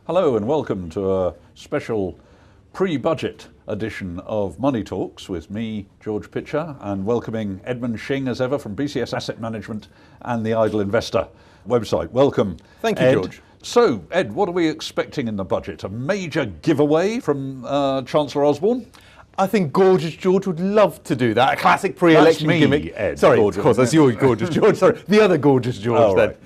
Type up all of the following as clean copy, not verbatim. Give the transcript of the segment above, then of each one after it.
Hello and welcome to a special pre-budget edition of Money Talks with me, George Pitcher, and welcoming Edmund Shing as ever from BCS Asset Management and the Idle Investor website. Welcome. Thank you, Ed. George. So, Ed, what are we expecting in the budget? A major giveaway from Chancellor Osborne? I think Gorgeous George would love to do that. A classic pre-election That's me, gimmick. Ed, Sorry, Gorgeous. of course, that's your Gorgeous George. Sorry, the other Gorgeous George Oh, then. right.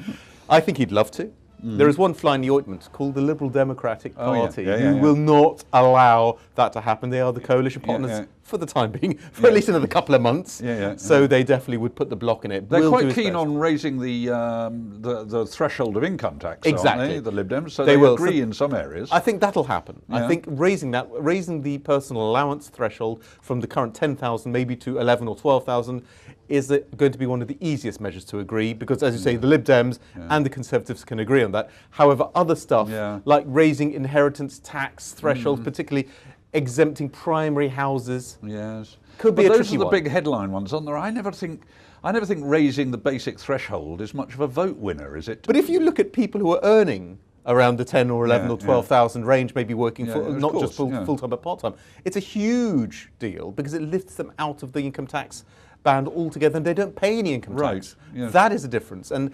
I think he'd love to. There is one fly in the ointment called the Liberal Democratic Party, Yeah, who will not allow that to happen. They are the coalition partners yeah. for the time being, for at least another couple of months. So they definitely would put the block in it. They're Will do quite his keen best. on raising the threshold of income tax, Exactly. aren't they, the Lib Dems? So They they will. agree So in some areas. I think that'll happen. Yeah. I think raising the personal allowance threshold from the current 10,000 maybe to 11 or 12,000 is going to be one of the easiest measures to agree because, as you say, the Lib Dems and the Conservatives can agree on that. However, other stuff like raising inheritance tax thresholds, particularly exempting primary houses, could be a tricky one. Those are the big headline ones, aren't there? I never think raising the basic threshold is much of a vote winner, is it? But if you look at people who are earning around the 10 or 11 or 12,000 range, maybe working not just full-time but part-time, it's a huge deal because it lifts them out of the income tax band altogether and they don't pay any income tax. Yes. That is a difference. And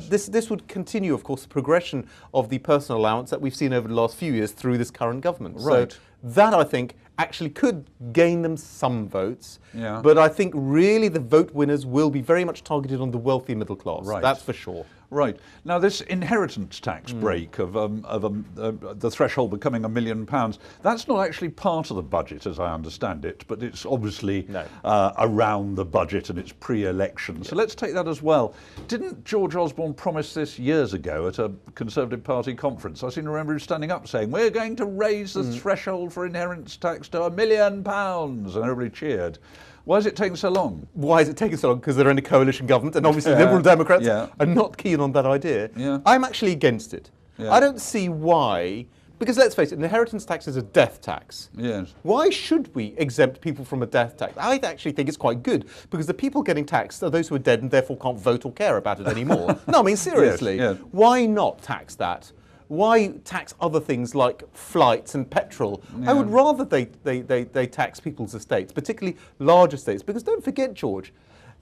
this would continue, of course, the progression of the personal allowance that we've seen over the last few years through this current government. Right. So that, I think, actually could gain them some votes. Yeah. But I think really the vote winners will be very much targeted on the wealthy middle class. Right. That's for sure. Right. Now, this inheritance tax break of the threshold becoming £1 million, that's not actually part of the budget, as I understand it, but it's obviously around the budget and it's pre-election. So let's take that as well. Didn't George Osborne promise this years ago at a Conservative Party conference? I seem to remember him standing up saying, we're going to raise the threshold for inheritance tax to £1 million, and everybody cheered. Why is it taking so long? Why is it taking so long? Because they're in a coalition government and obviously Liberal Democrats are not keen on that idea. I'm actually against it. I don't see why, because let's face it, an inheritance tax is a death tax. Why should we exempt people from a death tax? I actually think it's quite good because the people getting taxed are those who are dead and therefore can't vote or care about it anymore. No, I mean seriously, why not tax that? Why tax other things like flights and petrol? I would rather they tax people's estates, particularly large estates, because don't forget, George,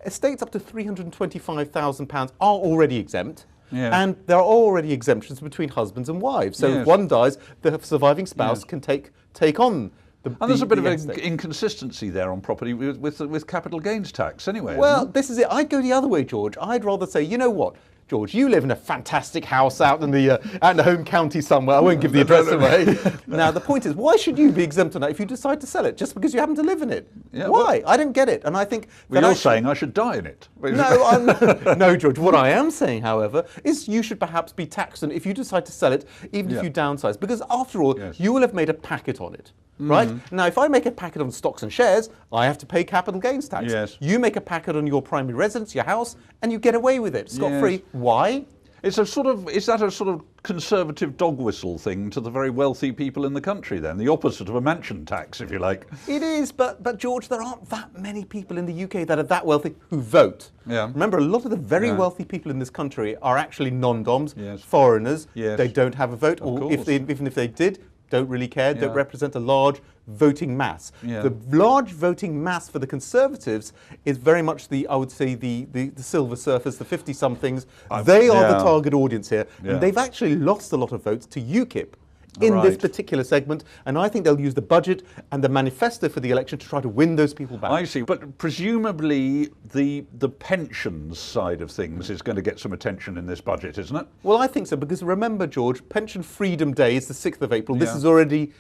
estates up to £325,000 are already exempt. And there are already exemptions between husbands and wives. So if one dies, the surviving spouse can take on and there's a bit of an inconsistency there on property with capital gains tax anyway. Well, this is it. I'd go the other way, George. I'd rather say, you know what, George, you live in a fantastic house out in the home county somewhere. I won't give the address away. Now, the point is, why should you be exempt on that if you decide to sell it just because you happen to live in it? Why? I don't get it. And I think you're saying I should die in it. No, George. What I am saying, however, is you should perhaps be taxed on if you decide to sell it, even if you downsize, because after all, you will have made a packet on it. Right? Now, if I make a packet on stocks and shares, I have to pay capital gains tax. You make a packet on your primary residence, your house, and you get away with it, scot-free. Why? Is that a sort of conservative dog whistle thing to the very wealthy people in the country then? The opposite of a mansion tax, if you like. It is, but George, there aren't that many people in the UK that are that wealthy who vote. Remember, a lot of the very wealthy people in this country are actually non-doms, foreigners. They don't have a vote, or even if they did, don't really care, don't represent a large voting mass. The large voting mass for the Conservatives is very much I would say, the silver surfers, the 50-somethings. They are the target audience here. And they've actually lost a lot of votes to UKIP in this particular segment, and I think they'll use the budget and the manifesto for the election to try to win those people back. I see, but presumably the pensions side of things is going to get some attention in this budget, isn't it? Well, I think so, because remember, George, Pension Freedom Day is the 6th of April. This is already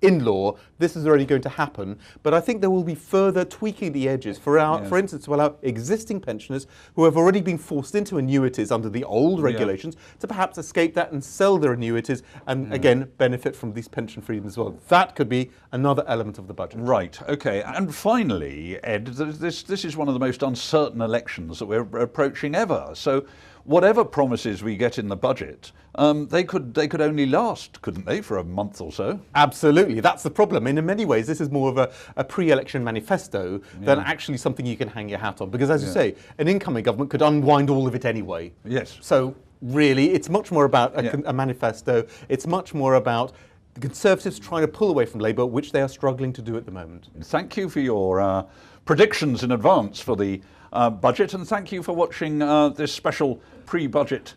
in law. This is already going to happen, but I think there will be further tweaking the edges for instance, to allow existing pensioners who have already been forced into annuities under the old regulations to perhaps escape that and sell their annuities and again benefit from these pension freedom as well. That could be another element of the budget. Right. Okay. And finally, Ed, this is one of the most uncertain elections that we're approaching ever. So whatever promises we get in the budget, they could only last, couldn't they, for a month or so? Absolutely, that's the problem. And in many ways, this is more of a pre-election manifesto than actually something you can hang your hat on. Because as you say, an incoming government could unwind all of it anyway. Yes. So really. It's much more about a manifesto. It's much more about the Conservatives trying to pull away from Labour, which they are struggling to do at the moment. Thank you for your predictions in advance for the budget, and thank you for watching this special pre-budget,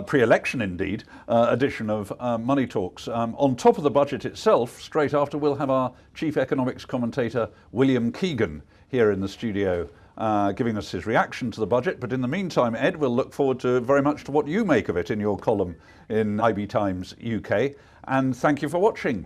pre-election indeed, edition of Money Talks. On top of the budget itself, straight after, we'll have our chief economics commentator, William Keegan, here in the studio, giving us his reaction to the budget. But in the meantime, Ed, we'll look forward to very much to what you make of it in your column in IB Times UK. And thank you for watching.